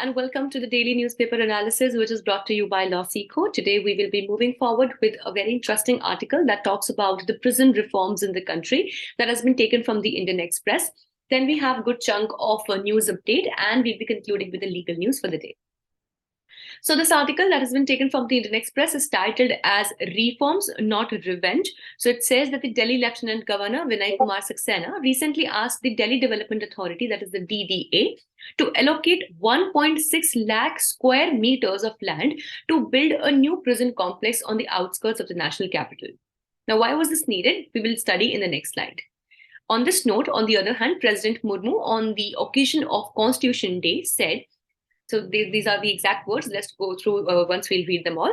and welcome to the daily newspaper analysis, which is brought to you by LawSikho. Today, we will be moving forward with a very interesting article that talks about the prison reforms in the country that has been taken from the Indian Express. Then we have a good chunk of a news update, and we'll be concluding with the legal news for the day. So this article that has been taken from the Indian Express is titled as Reforms, Not Revenge. So it says that the Delhi Lieutenant Governor Vinay Kumar Saxena recently asked the Delhi Development Authority, that is the DDA, to allocate 1.6 lakh square meters of land to build a new prison complex on the outskirts of the national capital. Now, why was this needed? We will study in the next slide. On this note, on the other hand, President Murmu, on the occasion of Constitution Day, said, so these are the exact words. Let's go through once we'll read them all.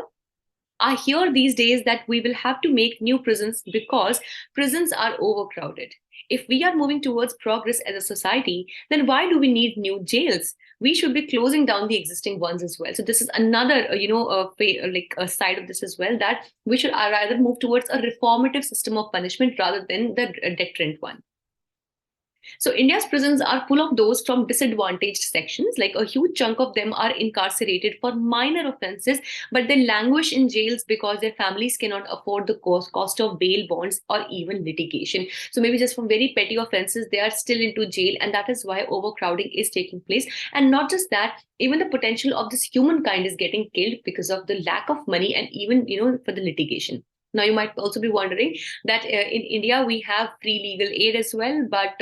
I hear these days that we will have to make new prisons because prisons are overcrowded. If we are moving towards progress as a society, then why do we need new jails? We should be closing down the existing ones as well. So this is another, a side of this as well, that we should rather move towards a reformative system of punishment rather than the deterrent one. So India's prisons are full of those from disadvantaged sections, like a huge chunk of them are incarcerated for minor offenses, but they languish in jails because their families cannot afford the cost of bail bonds or even litigation. So maybe just from very petty offenses, they are still into jail, and that is why overcrowding is taking place. And not just that, even the potential of this humankind is getting killed because of the lack of money and even, for the litigation. Now, you might also be wondering that in India, we have free legal aid as well. But,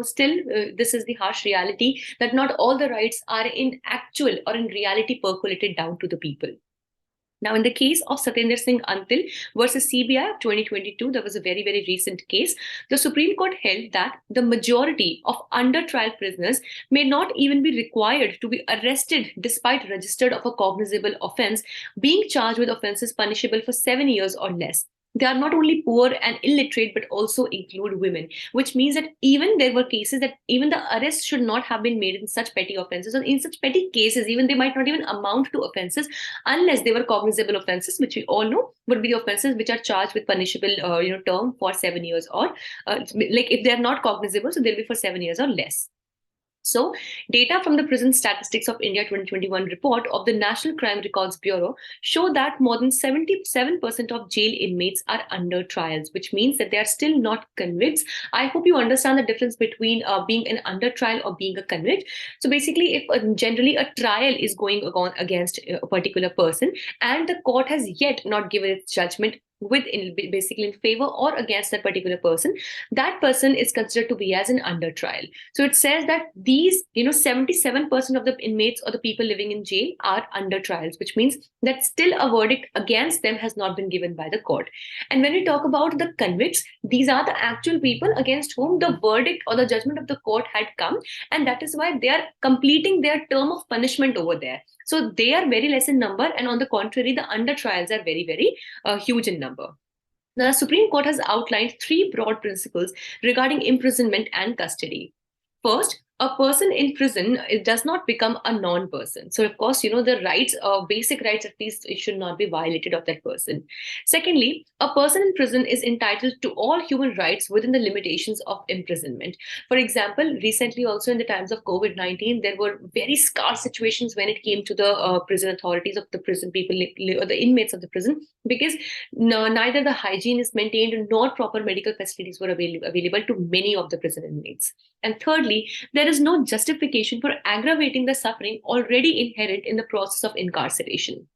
still, this is the harsh reality that not all the rights are in actual or in reality percolated down to the people. Now, in the case of Satyendra Singh Antil versus CBI of 2022, there was a very, very recent case. The Supreme Court held that the majority of under-trial prisoners may not even be required to be arrested despite registered of a cognizable offense, being charged with offenses punishable for 7 years or less. They are not only poor and illiterate, but also include women, which means that even there were cases that even the arrest should not have been made in such petty offenses, or in such petty cases, even they might not even amount to offenses unless they were cognizable offenses, which we all know would be the offenses which are charged with punishable, term for 7 years, or like if they are not cognizable, so they'll be for 7 years or less. So, data from the Prison Statistics of India 2021 report of the National Crime Records Bureau show that more than 77% of jail inmates are under trials, which means that they are still not convicts. I hope you understand the difference between being an under trial or being a convict. So basically, if generally a trial is going on against a particular person and the court has yet not given its judgment basically in favor or against that particular person, that person is considered to be as an under trial. So it says that these 77% of the inmates or the people living in jail are under trials, which means that still a verdict against them has not been given by the court. And when we talk about the convicts, these are the actual people against whom the verdict or the judgment of the court had come, and that is why they are completing their term of punishment over there. So they are very less in number, and on the contrary, the under trials are very, very huge in number. The Supreme Court has outlined 3 broad principles regarding imprisonment and custody. First, a person in prison, it does not become a non-person. So, of course, the rights, basic rights at least, it should not be violated of that person. Secondly, a person in prison is entitled to all human rights within the limitations of imprisonment. For example, recently also in the times of COVID-19, there were very scarce situations when it came to the prison authorities of the prison people, or the inmates of the prison, because neither the hygiene is maintained nor proper medical facilities were available to many of the prison inmates. And thirdly, there is no justification for aggravating the suffering already inherent in the process of incarceration.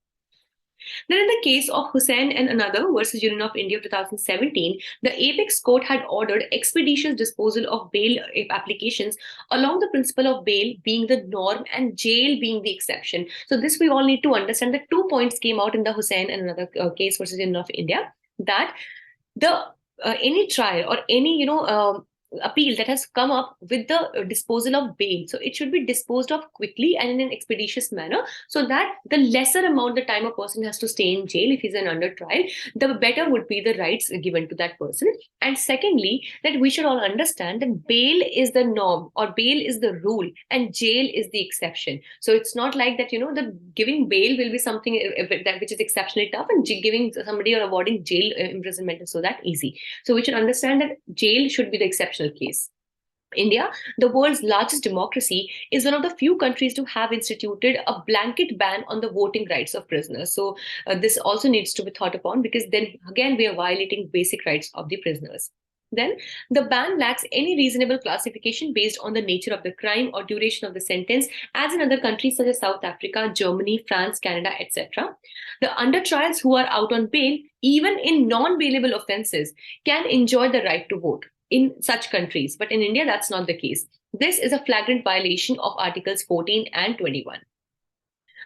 Then in the case of Hussain and another versus Union of India of 2017, the Apex Court had ordered expeditious disposal of bail applications along the principle of bail being the norm and jail being the exception. So this we all need to understand. The 2 points came out in the Hussain and another case versus Union of India, that the any trial or any appeal that has come up with the disposal of bail, so it should be disposed of quickly and in an expeditious manner, so that the lesser amount the time a person has to stay in jail if he's an under trial, the better would be the rights given to that person. And secondly, that we should all understand that bail is the norm or bail is the rule and jail is the exception. So it's not like that the giving bail will be something that which is exceptionally tough, and giving somebody or awarding jail imprisonment is so that easy. So we should understand that jail should be the exception case. India, the world's largest democracy, is one of the few countries to have instituted a blanket ban on the voting rights of prisoners. So, this also needs to be thought upon, because then again we are violating basic rights of the prisoners. Then, the ban lacks any reasonable classification based on the nature of the crime or duration of the sentence, as in other countries such as South Africa, Germany, France, Canada, etc. The undertrials who are out on bail, even in non bailable offences, can enjoy the right to vote in such countries. But in India, that's not the case. This is a flagrant violation of Articles 14 and 21.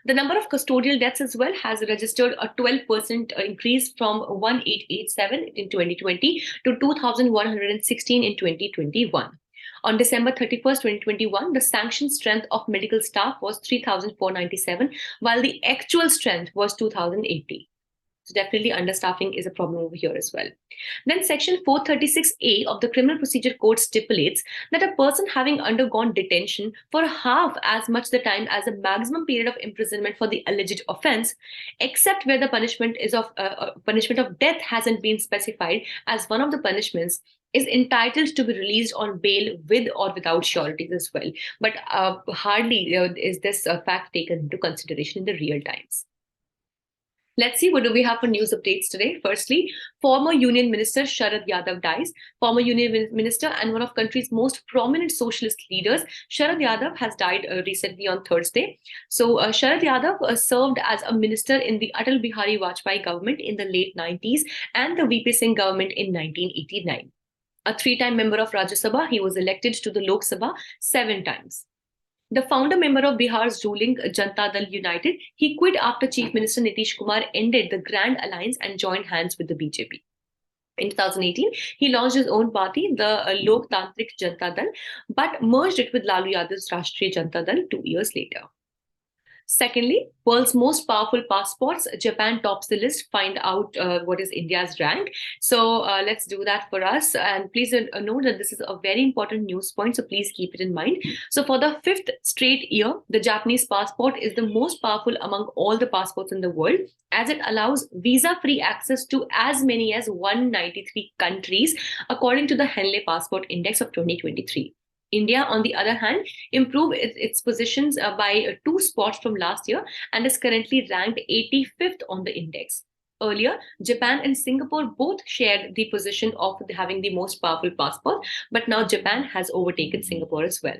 The number of custodial deaths as well has registered a 12% increase from 1887 in 2020 to 2116 in 2021. On December 31st, 2021, the sanctioned strength of medical staff was 3,497, while the actual strength was 2,080. So definitely understaffing is a problem over here as well. Then Section 436A of the Criminal Procedure Code stipulates that a person having undergone detention for half as much the time as the maximum period of imprisonment for the alleged offence, except where the punishment of death hasn't been specified as one of the punishments, is entitled to be released on bail with or without sureties as well. But hardly is this fact taken into consideration in the real times. Let's see, what do we have for news updates today? Firstly, former Union Minister Sharad Yadav dies. Former Union Minister and one of country's most prominent socialist leaders, Sharad Yadav, has died recently on Thursday. So Sharad Yadav served as a minister in the Atal Bihari Vajpayee government in the late 90s and the VP Singh government in 1989. A three-time member of Rajya Sabha, he was elected to the Lok Sabha 7 times. The founder member of Bihar's ruling Janata Dal United, he quit after Chief Minister Nitish Kumar ended the Grand Alliance and joined hands with the BJP. In 2018, he launched his own party, the Lok Tantrik Janata Dal, but merged it with Lalu Yadav's Rashtriya Janata Dal 2 years later. Secondly, world's most powerful passports. Japan tops the list. Find out what is India's rank. So let's do that for us. And please note that this is a very important news point, so please keep it in mind. So for the 5th straight year, the Japanese passport is the most powerful among all the passports in the world, as it allows visa-free access to as many as 193 countries, according to the Henley Passport Index of 2023. India, on the other hand, improved its positions by 2 spots from last year and is currently ranked 85th on the index. Earlier, Japan and Singapore both shared the position of having the most powerful passport, but now Japan has overtaken Singapore as well.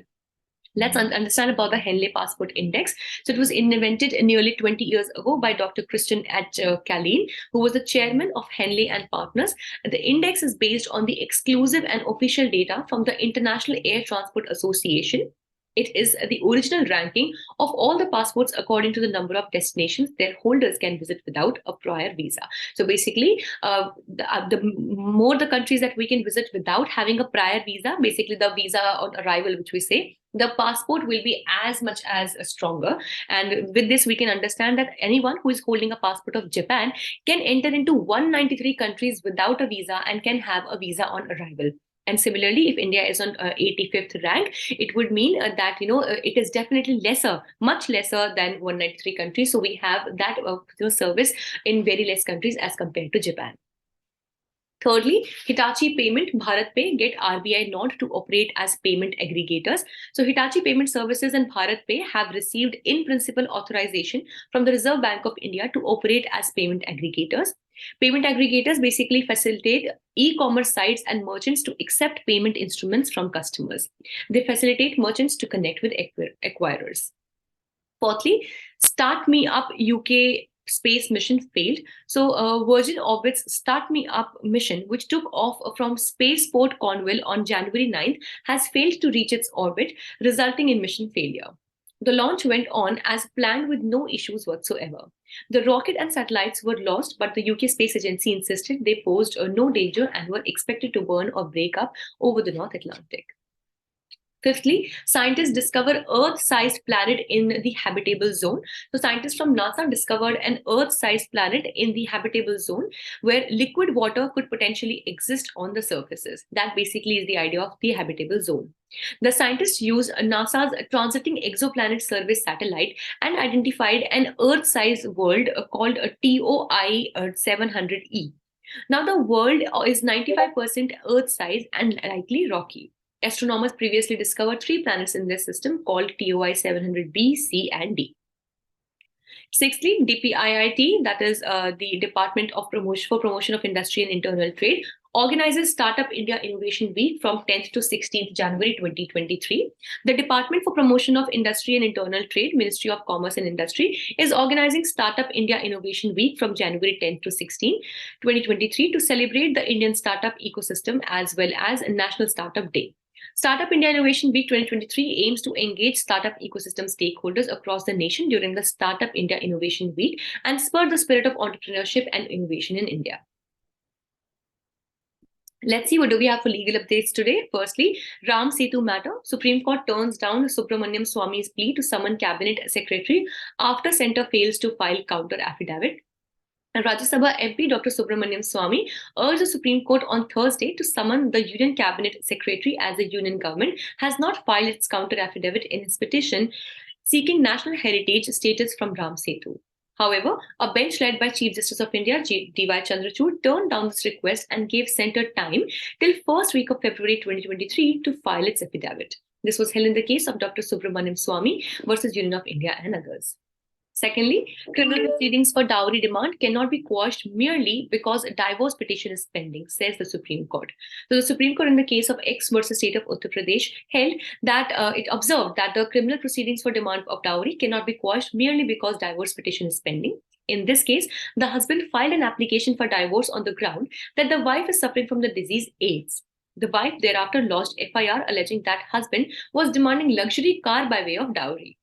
Let's understand about the Henley Passport Index. So it was invented nearly 20 years ago by Dr. Christian H. Kalin, who was the chairman of Henley and Partners. The index is based on the exclusive and official data from the International Air Transport Association. It is the original ranking of all the passports according to the number of destinations their holders can visit without a prior visa. So basically, the more the countries that we can visit without having a prior visa, basically the visa on arrival, which we say, the passport will be as much as stronger. And with this, we can understand that anyone who is holding a passport of Japan can enter into 193 countries without a visa and can have a visa on arrival. And similarly, if India is on 85th rank, it would mean that it is definitely lesser, much lesser than 193 countries. So we have that service in very less countries as compared to Japan. Thirdly, Hitachi Payment, BharatPe get RBI nod to operate as payment aggregators. So Hitachi Payment Services and BharatPe have received in-principle authorization from the Reserve Bank of India to operate as payment aggregators. Payment aggregators basically facilitate e-commerce sites and merchants to accept payment instruments from customers. They facilitate merchants to connect with acquirers. Fourthly, Start Me Up UK space mission failed. So Virgin Orbit's Start Me Up mission, which took off from Spaceport Cornwall on January 9th, has failed to reach its orbit, resulting in mission failure. The launch went on as planned with no issues whatsoever. The rocket and satellites were lost, but the UK Space Agency insisted they posed no danger and were expected to burn or break up over the North Atlantic. Fifthly, scientists discover Earth-sized planet in the habitable zone. So scientists from NASA discovered an Earth-sized planet in the habitable zone where liquid water could potentially exist on the surfaces. That basically is the idea of the habitable zone. The scientists used NASA's Transiting Exoplanet Service satellite and identified an Earth-sized world called a TOI 700E. Now the world is 95% Earth-sized and likely rocky. Astronomers previously discovered 3 planets in this system called TOI 700b, C, and D. Sixthly, DPIIT, that is the Department of Promotion of Industry and Internal Trade, organizes Startup India Innovation Week from 10th to 16th January 2023. The Department for Promotion of Industry and Internal Trade, Ministry of Commerce and Industry, is organizing Startup India Innovation Week from January 10th to 16th, 2023 to celebrate the Indian startup ecosystem as well as National Startup Day. Startup India Innovation Week 2023 aims to engage startup ecosystem stakeholders across the nation during the Startup India Innovation Week and spur the spirit of entrepreneurship and innovation in India. Let's see what do we have for legal updates today. Firstly, Setu Matter. Supreme Court turns down Subramanian Swamy's plea to summon Cabinet Secretary after Centre fails to file counter affidavit. And Rajya Sabha MP Dr. Subramanian Swamy urged the Supreme Court on Thursday to summon the Union Cabinet Secretary as the Union government has not filed its counter affidavit in its petition seeking national heritage status from Ram Setu. However, a bench led by Chief Justice of India D.Y. Chandrachud turned down this request and gave centre time till first week of February 2023 to file its affidavit. This was held in the case of Dr. Subramanian Swamy versus Union of India and others. Secondly, criminal proceedings for dowry demand cannot be quashed merely because a divorce petition is pending, says the Supreme Court. So the Supreme Court in the case of X versus State of Uttar Pradesh held that it observed that the criminal proceedings for demand of dowry cannot be quashed merely because divorce petition is pending. In this case, the husband filed an application for divorce on the ground that the wife is suffering from the disease AIDS. The wife thereafter lodged FIR alleging that husband was demanding luxury car by way of dowry.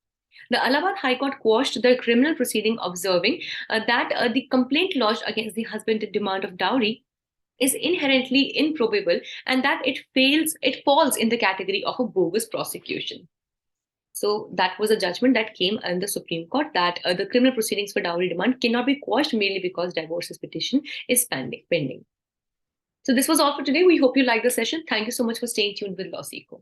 The Allahabad High Court quashed the criminal proceeding, observing that the complaint lodged against the husband's demand of dowry is inherently improbable and that it falls in the category of a bogus prosecution. So that was a judgment that came in the Supreme Court that the criminal proceedings for dowry demand cannot be quashed merely because divorce petition is pending. So this was all for today. We hope you liked the session. Thank you so much for staying tuned with LawSikho.